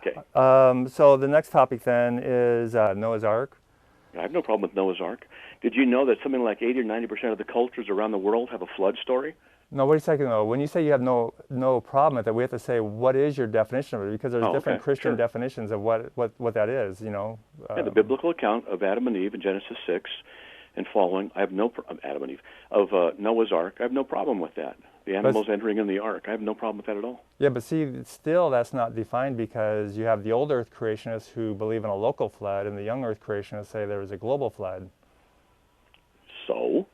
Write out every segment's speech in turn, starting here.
Okay. So the next topic then is Noah's Ark. I have no problem with Noah's Ark. Did you know that something like 80 or 90% of the cultures around the world have a flood story? No, wait a second though. When you say you have no problem with it, we have to say what is your definition of it, because there's Oh, different okay, Christian sure. definitions of what that is. You know. Yeah, the biblical account of Adam and Eve in Genesis 6 and following, I have no Adam and Eve of Noah's Ark. I have no problem with that. The But animals entering in the ark. I have no problem with that at all. yeah, but see, still that's not defined, because you have the old Earth creationists who believe in a local flood, and the young Earth creationists say there was a global flood. So,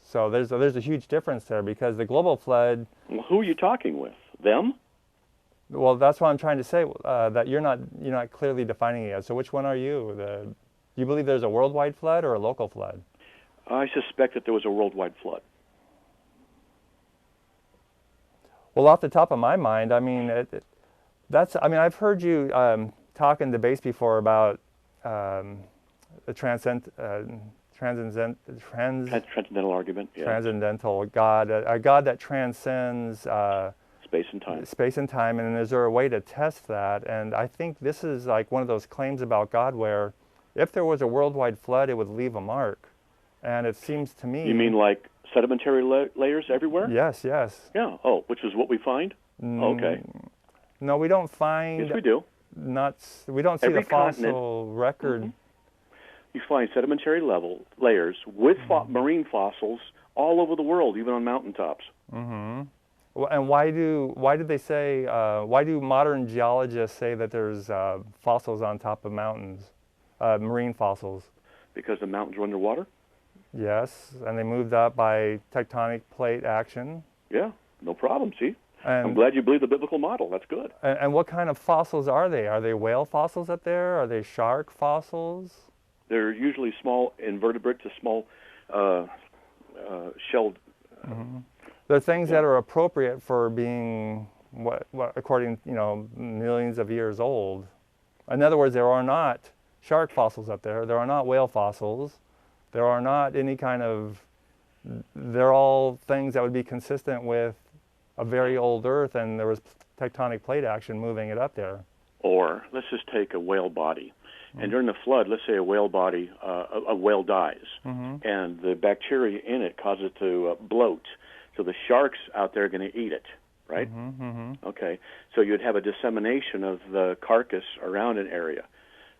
So there's a huge difference there, because the global flood. well, who are you talking with? Them? Well, that's what I'm trying to say. That you're not clearly defining it yet. So which one are you? You believe there's a worldwide flood or a local flood? I suspect that there was a worldwide flood. Well, off the top of my mind, I mean, I mean, I've heard you talk in debates before about the Transcendental argument. Yeah. transcendental God, a God that transcends Space and time. space and time, and is there a way to test that? And I think this is like one of those claims about God where if there was a worldwide flood, it would leave a mark. And it seems to me. You mean like sedimentary layers everywhere? Yes, yes. Yeah. Oh, which is what we find? Okay. No, we don't find. Yes, we do. We don't see Every the fossil continent, record. You find sedimentary layers with marine fossils all over the world, even on mountaintops. And why do they say? Why do modern geologists say that there's fossils on top of mountains, marine fossils? Because the mountains are underwater? Yes, and they moved up by tectonic plate action. Yeah, no problem. See? I'm And, glad you believe the biblical model. That's good. and what kind of fossils are they? Are they whale fossils up there? Are they shark fossils? They're usually small invertebrate to small shelled. They're things that are appropriate for being what according millions of years old. In other words, there are not shark fossils up there. There are not whale fossils. There are not any kind of. They're all things that would be consistent with a very old Earth, and there was tectonic plate action moving it up there. Or let's just take a whale body. And during the flood, let's say a whale body, a whale dies, and the bacteria in it cause it to bloat. So the sharks out there are going to eat it, right? Okay. So you'd have a dissemination of the carcass around an area.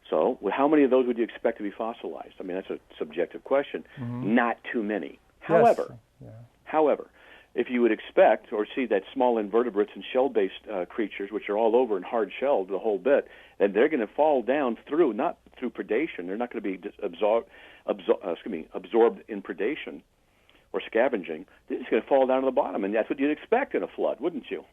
So how many of those would you expect to be fossilized? I mean, that's a subjective question. Not too many. However, if you would expect or see that small invertebrates and shell-based creatures, which are all over and hard-shelled the whole bit, then they're going to fall down through, not through predation. They're not going to be absorbed in predation or scavenging. They're just going to fall down to the bottom, and that's what you'd expect in a flood, wouldn't you?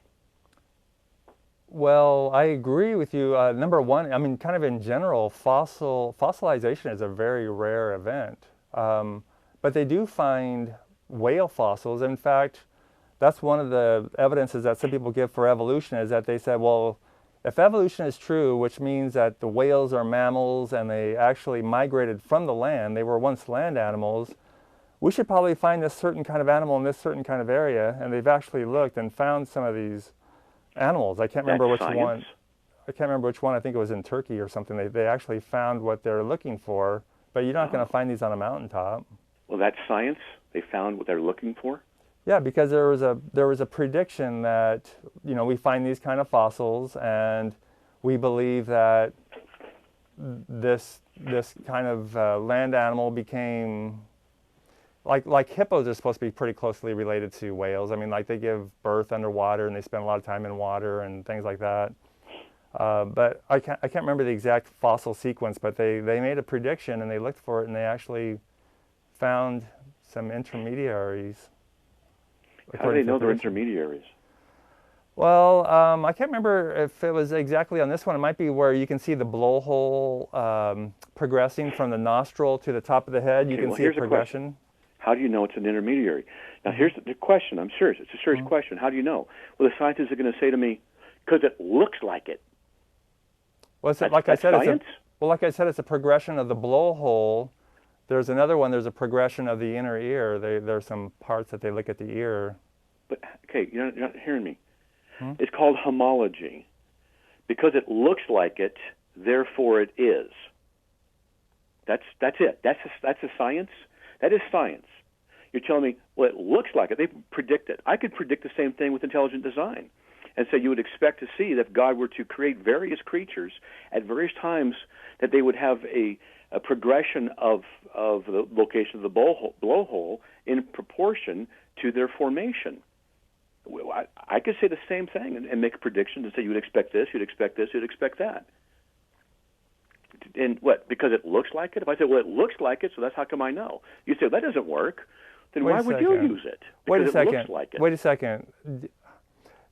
Well, I agree with you. Number one, I mean, kind of in general, fossilization is a very rare event. But they do find whale fossils. In fact, that's one of the evidences that some people give for evolution, is that they said, well, if evolution is true, which means that the whales are mammals and they actually migrated from the land, they were once land animals, we should probably find this certain kind of animal in this certain kind of area. And they've actually looked and found some of these animals. I can't remember which one. I can't remember which one. I think it was in Turkey or something. They actually found what they're looking for, but you're not going to find these on a mountaintop. Well, that's science. They found what they're looking for. Yeah, because there was a prediction that we find these kind of fossils, and we believe that this kind of land animal became like hippos are supposed to be pretty closely related to whales. I mean, like they give birth underwater and they spend a lot of time in water and things like that. But I can't remember the exact fossil sequence, but they made a prediction and they looked for it and they actually found some intermediaries. How do they know they're intermediaries? Well, I can't remember if it was exactly on this one. It might be where you can see the blowhole progressing from the nostril to the top of the head. You can see a progression. How do you know it's an intermediary? Now, here's the question. I'm serious. It's a serious question. How do you know? Well, the scientists are going to say to me, because it looks like it. Well, like I said, it's a progression of the blowhole. There's another one. There's a progression of the inner ear. There's some parts that they look at the ear. But okay, you're not hearing me. It's called homology. Because it looks like it, therefore it is. That's it. That's a science. That is science. You're telling me, well, it looks like it. They predict it. I could predict the same thing with intelligent design. And so you would expect to see that if God were to create various creatures at various times, that they would have a progression of the location of the blowhole in proportion to their formation. I could say the same thing and make a prediction and say you would expect this, you'd expect this, you'd expect that. And what? Because it looks like it? If I say, well, it looks like it, so that's how come I know. You say, that doesn't work. Then why would you use it? Because it looks like it. Wait a second.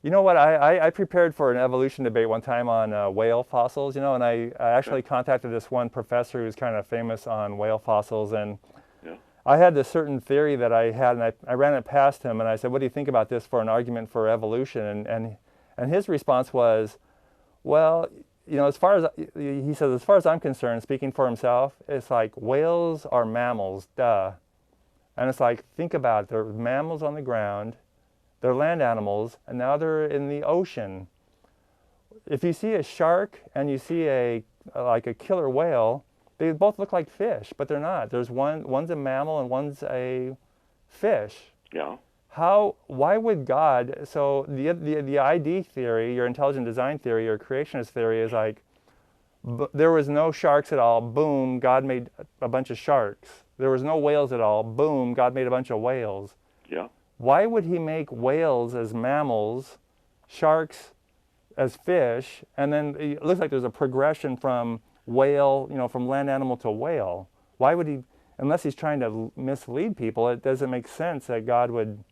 You know what? I prepared for an evolution debate one time on whale fossils, and I actually contacted this one professor who's kind of famous on whale fossils, and I had this certain theory that I had, and I ran it past him, and I said, what do you think about this for an argument for evolution? And his response was, well, as far as, he says, as far as I'm concerned, speaking for himself, it's like whales are mammals, duh. And it's like, think about it, they're mammals on the ground, they're land animals, and now they're in the ocean. If you see a shark and you see like a killer whale, they both look like fish, but they're not. There's one's a mammal and one's a fish. Yeah. Why would God, so the ID theory, your intelligent design theory, your creationist theory is like, there was no sharks at all, boom, God made a bunch of sharks. There was no whales at all, boom, God made a bunch of whales. Yeah. Why would he make whales as mammals, sharks as fish, and then it looks like there's a progression from whale, from land animal to whale? Why would he, unless he's trying to mislead people, it doesn't make sense that God would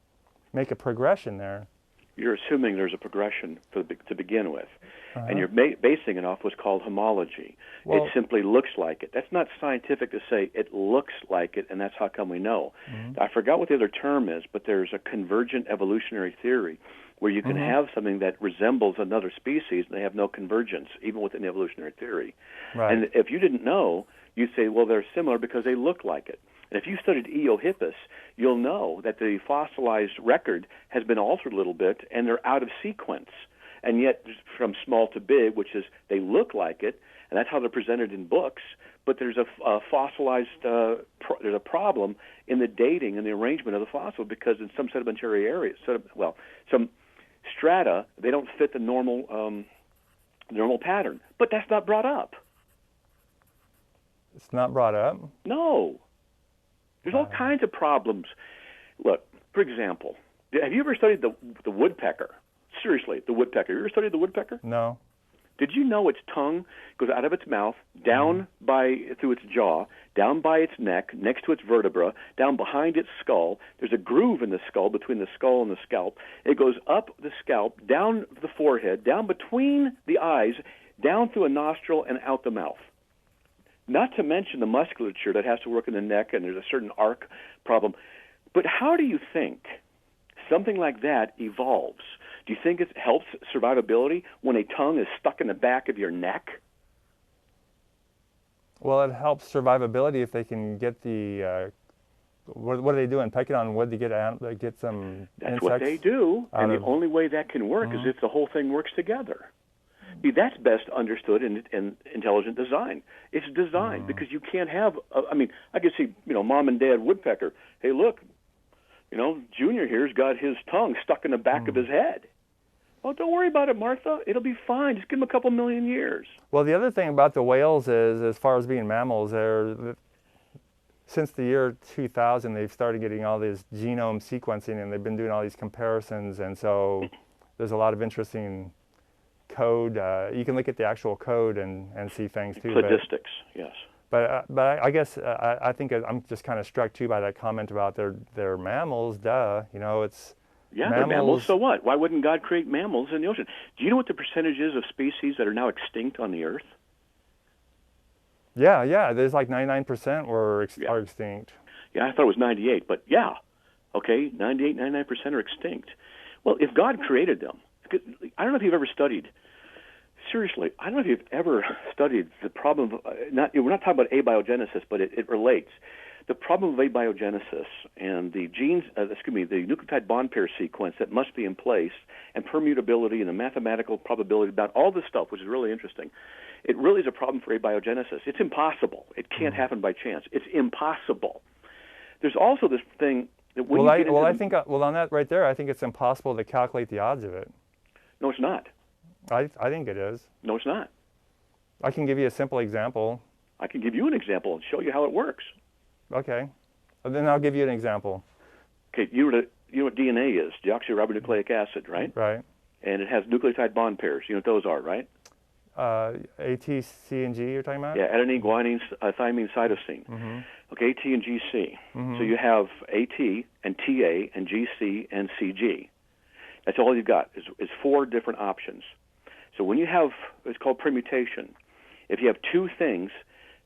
make a progression there. You're assuming there's a progression to begin with. And you're basing it off what's called homology. Well, it simply looks like it. That's not scientific to say it looks like it, and that's how come we know. I forgot what the other term is, but there's a convergent evolutionary theory where you can have something that resembles another species, and they have no convergence, even within the evolutionary theory. Right. And if you didn't know, you'd say, well, they're similar because they look like it. And if you studied Eohippus, you'll know that the fossilized record has been altered a little bit, and they're out of sequence. And yet, from small to big, which is they look like it, and that's how they're presented in books, but there's a fossilized, there's a problem in the dating and the arrangement of the fossil because in some sedimentary areas, some strata, they don't fit the normal pattern. But that's not brought up. It's not brought up? No. There's all kinds of problems. Look, for example, have you ever studied the woodpecker? Seriously, the woodpecker. You ever studied the woodpecker? No. Did you know its tongue goes out of its mouth, down through its jaw, down by its neck, next to its vertebra, down behind its skull? There's a groove in the skull between the skull and the scalp. It goes up the scalp, down the forehead, down between the eyes, down through a nostril and out the mouth. Not to mention the musculature that has to work in the neck, and there's a certain arc problem. But how do you think something like that evolves? Do you think it helps survivability when a tongue is stuck in the back of your neck? Well, it helps survivability if they can get the, what are they doing, pecking on wood to get some That's insects? What they do, and the only way that can work is if the whole thing works together. See, that's best understood in intelligent design. It's design because you can't have, I could see, mom and dad woodpecker, hey, look, Junior here's got his tongue stuck in the back of his head. Well, don't worry about it, Martha. It'll be fine. Just give him a couple million years. Well, the other thing about the whales is, as far as being mammals, since the year 2000, they've started getting all this genome sequencing, and they've been doing all these comparisons, and so there's a lot of interesting code. You can look at the actual code and see things too. Cladistics, yes. But I guess I think I'm just kind of struck too by that comment about they're mammals. Duh, it's they're mammals. So what? Why wouldn't God create mammals in the ocean? Do you know what the percentage is of species that are now extinct on the Earth? Yeah. There's like 99% are extinct. Yeah, I thought it was 98, but yeah, okay, 98, 99% are extinct. Well, if God created them, I don't know if you've ever studied. Seriously, I don't know if you've ever studied the problem of, we're not talking about abiogenesis, but it relates. the problem of abiogenesis and the genes, the nucleotide bond pair sequence that must be in place, and permutability and the mathematical probability about all this stuff, which is really interesting. It really is a problem for abiogenesis. It's impossible. It can't happen by chance. It's impossible. There's also this thing that when on that right there, I think it's impossible to calculate the odds of it. No, it's not. I think it is. No, it's not. I can give you a simple example. I can give you an example and show you how it works. Okay. Well, then I'll give you an example. Okay, you know what DNA is, deoxyribonucleic acid, right? Right. And it has nucleotide bond pairs. You know what those are, right? A, T, C, and G you're talking about? Yeah, adenine, guanine, thymine, cytosine. Mm-hmm. Okay, AT and GC. Mm-hmm. So you have AT and TA and GC and CG. That's all you've got is 4 different options. So when you have, it's called permutation. If you have 2 things,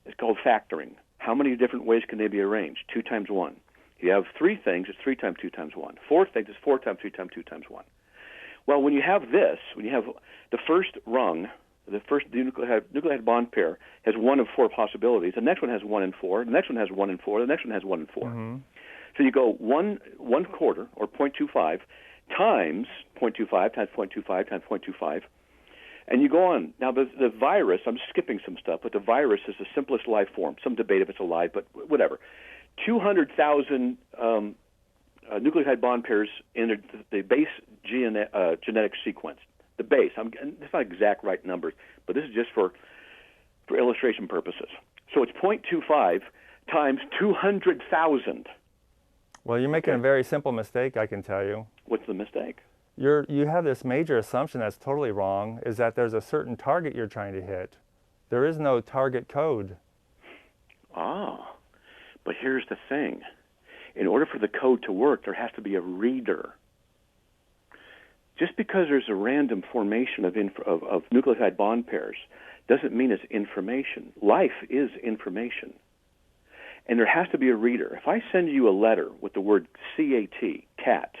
it's called factoring. How many different ways can they be arranged? 2 times 1. You have 3 things, it's 3 times 2 times 1. 4 things, it's 4 times 3 times 2 times 1. Well, when you have this, when you have the first rung, the nucleotide bond pair has 1 of 4 possibilities. The next one has 1 in 4. The next one has 1 in 4. The next one has 1 in 4. Mm-hmm. So you go 1 quarter, or 0.25, times 0.25 times 0.25 times 0.25, and you go on. Now, the virus, I'm skipping some stuff, but the virus is the simplest life form. Some debate if it's alive, but whatever. 200,000 nucleotide bond pairs in the base genetic sequence. The base. It's not exact right numbers, but this is just for illustration purposes. So it's 0.25 times 200,000. Well, you're making a very simple mistake, I can tell you. What's the mistake? You have this major assumption that's totally wrong, is that there's a certain target you're trying to hit. There is no target code. Ah, but here's the thing. In order for the code to work, there has to be a reader. Just because there's a random formation of nucleotide bond pairs doesn't mean it's information. Life is information. And there has to be a reader. If I send you a letter with the word CAT, cat,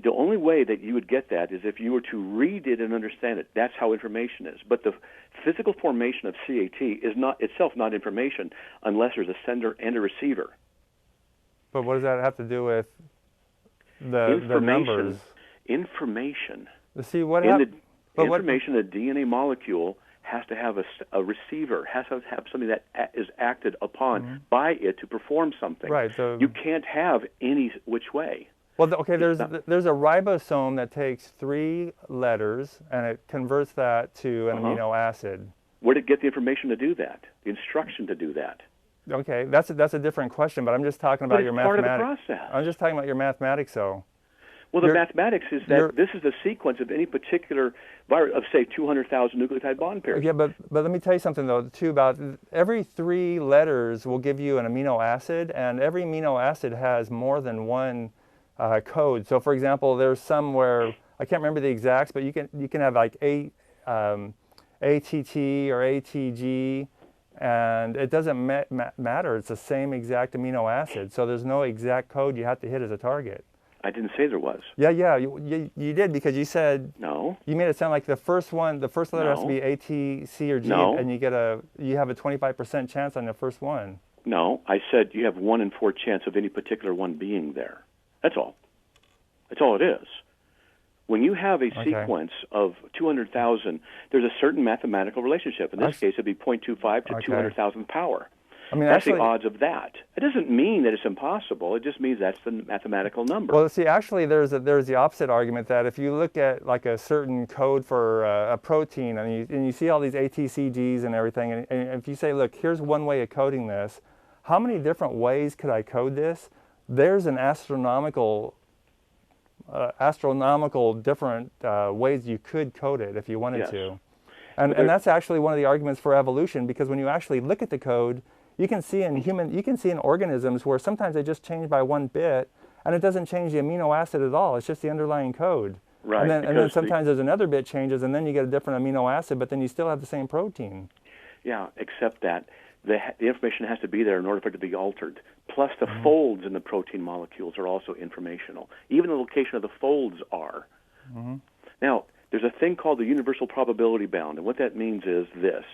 the only way that you would get that is if you were to read it and understand it. That's how information is. But the physical formation of CAT is not itself not information unless there's a sender and a receiver. But what does that have to do with the numbers? Information. See what information, the DNA molecule has to have a receiver, has to have something that is acted upon by it to perform something. Right. You can't have any which way. Well, okay, there's a ribosome that takes 3 letters and it converts that to an amino acid. Where did it get the information to do that? The instruction to do that? Okay, that's a different question, but I'm just talking about your mathematics. Part of the process. I'm just talking about your mathematics, though. Well, the mathematics is that this is the sequence of any particular virus of, say, 200,000 nucleotide bond pairs. Yeah, but let me tell you something, though, too, about every 3 letters will give you an amino acid, and every amino acid has more than one code. So, for example, there's some where, I can't remember the exacts, but you can have like ATT or ATG, and it doesn't matter. It's the same exact amino acid. So there's no exact code you have to hit as a target. I didn't say there was. Yeah, you did, because you said no. You made it sound like the first letter has to be A, T, C, or G, and you have a 25% chance on the first one. No, I said you have 1 in 4 chance of any particular one being there. That's all. That's all it is. When you have a sequence of 200,000, there's a certain mathematical relationship. In this case, it'd be 0.25 to 200,000 power. I mean, that's the odds of that. It doesn't mean that it's impossible. It just means that's the mathematical number. Well, see, actually, there's the opposite argument that if you look at like a certain code for a protein, and you see all these ATCGs and everything, and if you say, look, here's one way of coding this, how many different ways could I code this? There's an astronomical different ways you could code it if you wanted to. And that's actually one of the arguments for evolution, because when you actually look at the code, you can see in organisms where sometimes they just change by 1 bit, and it doesn't change the amino acid at all. It's just the underlying code. Right. And then sometimes there's another bit changes, and then you get a different amino acid, but then you still have the same protein. Yeah, except that the information has to be there in order for it to be altered. Plus, the folds in the protein molecules are also informational. Even the location of the folds are. Now, there's a thing called the universal probability bound, and what that means is this.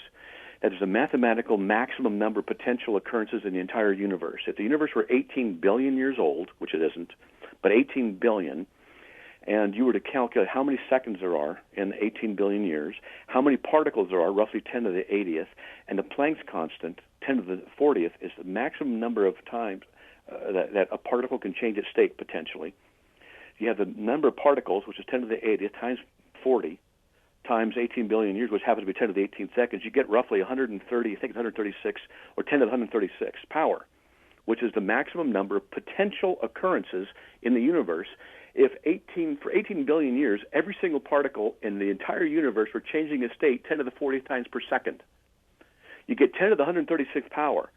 that there's a mathematical maximum number of potential occurrences in the entire universe. If the universe were 18 billion years old, which it isn't, but 18 billion, and you were to calculate how many seconds there are in 18 billion years, how many particles there are, roughly 10 to the 80th, and the Planck's constant, 10 to the 40th, is the maximum number of times that a particle can change its state potentially. You have the number of particles, which is 10 to the 80th, times 40, times 18 billion years, which happens to be 10 to the 18th seconds. You get roughly 130, I think it's 136, or 10 to the 136 power, which is the maximum number of potential occurrences in the universe. If for 18 billion years, every single particle in the entire universe were changing its state 10 to the 40th times per second, you get 10 to the 136th power.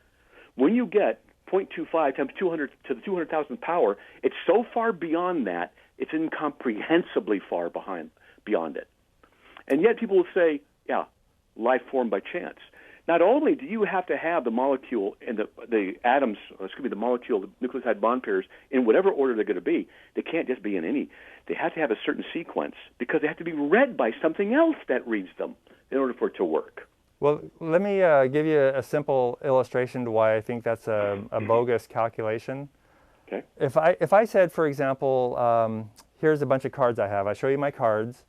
When you get 0.25 times 200 to the 200,000th power, it's so far beyond that, it's incomprehensibly far beyond it. And yet people will say, yeah, life formed by chance. Not only do you have to have the molecule and the atoms, the molecule, the nucleotide bond pairs, in whatever order they're going to be. They can't just be in any. They have to have a certain sequence because they have to be read by something else that reads them in order for it to work. Well, let me give you a simple illustration to why I think that's a bogus calculation. Okay. If I said, for example, here's a bunch of cards I have. I show you my cards,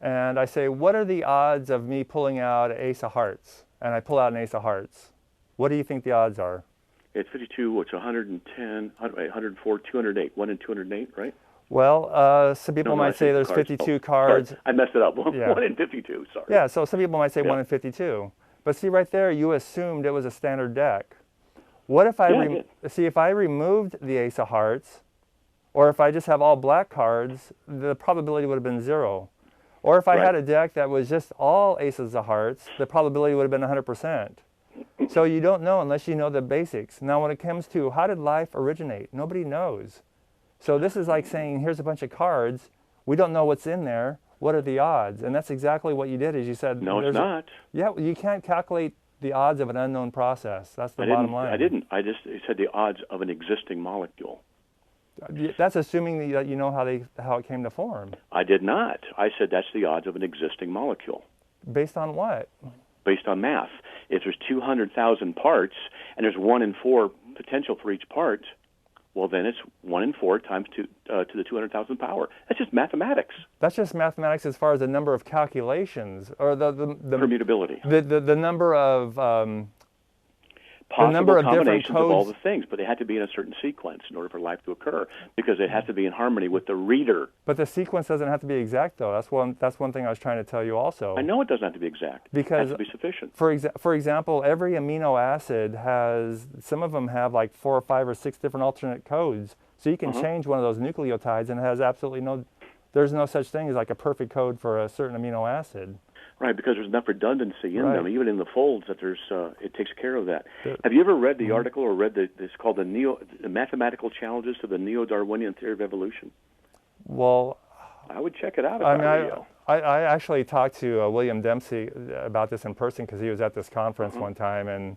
and I say, what are the odds of me pulling out an ace of hearts? And I pull out an ace of hearts. What do you think the odds are? It's 52, which 110, 104, 208. 1 in 208, right? Well, some people might say there's cards. 52 cards. Sorry, I messed it up. Yeah. 1 in 52, sorry. Yeah, so some people might say 1 in 52. But see right there, you assumed it was a standard deck. What if if I removed the ace of hearts, or if I just have all black cards, the probability would have been 0. Or if I had a deck that was just all aces of hearts, the probability would have been 100%. So you don't know unless you know the basics. Now when it comes to how did life originate, nobody knows. So this is like saying, here's a bunch of cards. We don't know what's in there. What are the odds? And that's exactly what you did, is you said... No, it's not. Yeah, you can't calculate the odds of an unknown process. That's the bottom line. I didn't. I just said the odds of an existing molecule. That's assuming that you know how it came to form. I did not. I said that's the odds of an existing molecule. Based on what? Based on math. If there's 200,000 parts and there's 1 in 4 potential for each part, well, then it's 1 in 4 times to the 200,000th power. That's just mathematics. That's just mathematics as far as the number of calculations, or the permutability. The number of possible combinations different codes of all the things, but they had to be in a certain sequence in order for life to occur, because it has to be in harmony with the reader. But the sequence doesn't have to be exact, though. That's one thing I was trying to tell you also. I know it doesn't have to be exact. Because it has to be sufficient. For example, every amino acid has, some of them have like 4 or 5 or 6 different alternate codes. So you can change one of those nucleotides and it has absolutely there's no such thing as like a perfect code for a certain amino acid. Right, because there's enough redundancy in them, even in the folds, that it takes care of that. Have you ever read the article or read it's called the Mathematical Challenges to the Neo-Darwinian Theory of Evolution? Well, I would check it out if I were you. I actually talked to William Dempsey about this in person because he was at this conference one time, and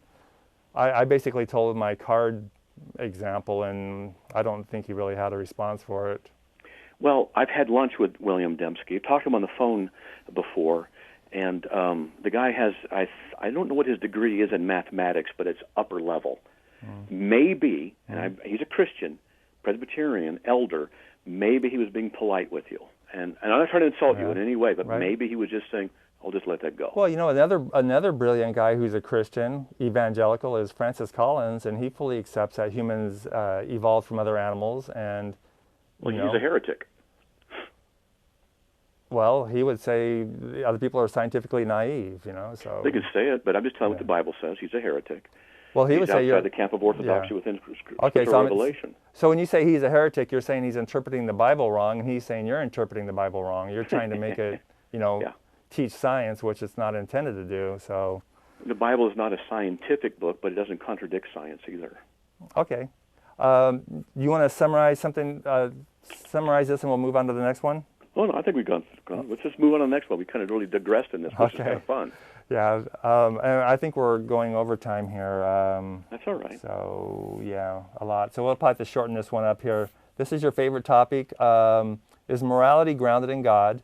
I basically told him my card example, and I don't think he really had a response for it. Well, I've had lunch with William Dembski. I've talked to him on the phone before, and the guy has, I don't know what his degree is in mathematics, but it's upper level. Maybe, and he's a Christian, Presbyterian, elder, maybe he was being polite with you. And I'm not trying to insult you in any way, but maybe he was just saying, I'll just let that go. Well, you know, another brilliant guy who's a Christian, evangelical, is Francis Collins, and he fully accepts that humans evolved from other animals, and he's a heretic. Well, he would say other people are scientifically naive, you know. So they can say it, but I'm just telling what the Bible says. He's a heretic. Well, he would say outside the camp of orthodoxy within scriptural revelation. So when you say he's a heretic, you're saying he's interpreting the Bible wrong, and he's saying you're interpreting the Bible wrong. You're trying to make it, teach science, which it's not intended to do. So the Bible is not a scientific book, but it doesn't contradict science either. Okay. You want to summarize something? Summarize this, and we'll move on to the next one. Oh, no, I think we've gone. Let's just move on to the next one. We kind of really digressed in this, which is kind of fun. Yeah, and I think we're going over time here. That's all right. So, yeah, a lot. So we'll probably have to shorten this one up here. This is your favorite topic. Is morality grounded in God?